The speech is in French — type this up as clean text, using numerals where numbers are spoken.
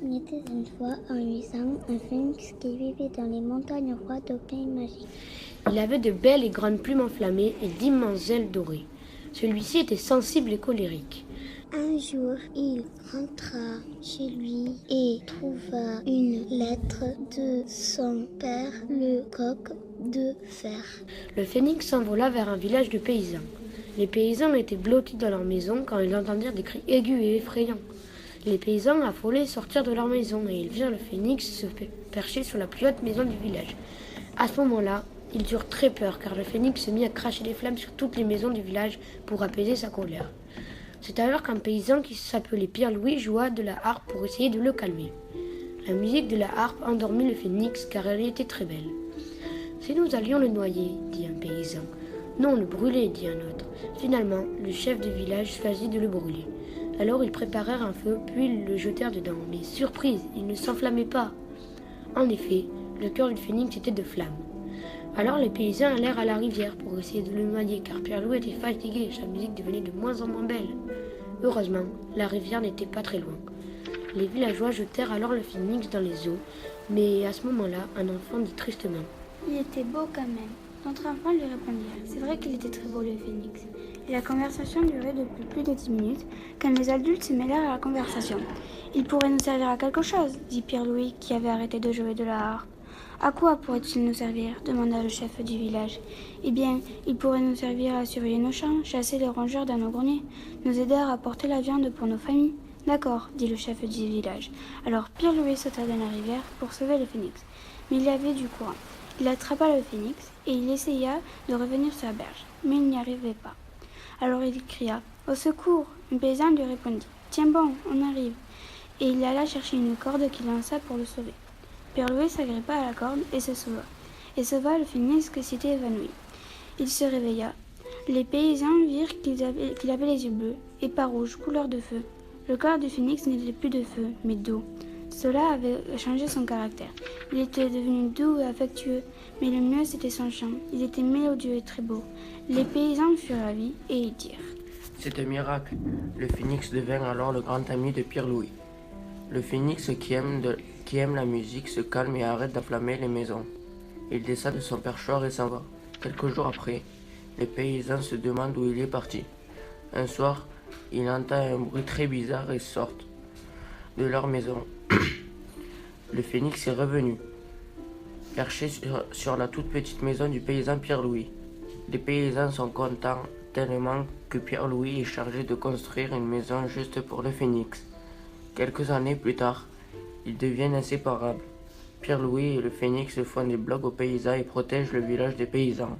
Il était une fois en Luisant un phénix qui vivait dans les montagnes froides au pays magique. Il avait de belles et grandes plumes enflammées et d'immenses ailes dorées. Celui-ci était sensible et colérique. Un jour, il rentra chez lui et trouva une lettre de son père, le coq de fer. Le phénix s'envola vers un village de paysans. Les paysans étaient blottis dans leur maison quand ils entendirent des cris aigus et effrayants. Les paysans affolés sortirent de leur maison et ils virent le phénix se percher sur la plus haute maison du village. À ce moment-là, ils eurent très peur car le phénix se mit à cracher des flammes sur toutes les maisons du village pour apaiser sa colère. C'est alors qu'un paysan qui s'appelait Pierre-Louis joua de la harpe pour essayer de le calmer. La musique de la harpe endormit le phénix car elle était très belle. « Si nous allions le noyer, dit un paysan. « Non, le brûler, dit un autre. Finalement, le chef du village choisit de le brûler. Alors ils préparèrent un feu, puis ils le jetèrent dedans. Mais surprise, il ne s'enflammait pas. En effet, le cœur du phénix était de flamme. Alors les paysans allèrent à la rivière pour essayer de le noyer, car Pierre-Louis était fatigué et sa musique devenait de moins en moins belle. Heureusement, la rivière n'était pas très loin. Les villageois jetèrent alors le phénix dans les eaux, mais à ce moment-là, un enfant dit tristement « Il était beau quand même. » Notre enfant lui répondit « C'est vrai qu'il était très beau le phénix. » Et la conversation durait depuis plus de 10 minutes, quand les adultes se mêlèrent à la conversation. « Il pourrait nous servir à quelque chose, » dit Pierre-Louis, qui avait arrêté de jouer de la harpe. « À quoi pourrait-il nous servir ?» demanda le chef du village. « Eh bien, il pourrait nous servir à surveiller nos champs, chasser les rongeurs dans nos greniers, nous aider à rapporter la viande pour nos familles. »« D'accord, » dit le chef du village. Alors Pierre-Louis sauta dans la rivière pour sauver le phénix. Mais il y avait du courant. Il attrapa le phénix et il essaya de revenir sur la berge, mais il n'y arrivait pas. Alors il cria « Au secours !» Un paysan lui répondit « Tiens bon, on arrive !» Et il alla chercher une corde qu'il lança pour le sauver. Pierre-Louis s'agrippa à la corde et se sauva. Et sauva le phénix qui s'était évanoui. Il se réveilla. Les paysans virent qu'il avait les yeux bleus et pas rouges, couleur de feu. Le corps du phénix n'était plus de feu, mais d'eau. Cela avait changé son caractère. Il était devenu doux et affectueux, mais le mieux c'était son chant. Il était mélodieux et très beau. Les paysans furent ravis et ils dirent « C'est un miracle !» Le phénix devint alors le grand ami de Pierre-Louis. Le phénix qui aime la musique se calme et arrête d'enflammer les maisons. Il descend de son perchoir et s'en va. Quelques jours après, les paysans se demandent où il est parti. Un soir, il entend un bruit très bizarre et sortent de leur maison. Le phénix est revenu, perché sur la toute petite maison du paysan Pierre-Louis. Les paysans sont contents tellement que Pierre-Louis est chargé de construire une maison juste pour le phénix. Quelques années plus tard, ils deviennent inséparables. Pierre-Louis et le phénix font des blagues aux paysans et protègent le village des paysans.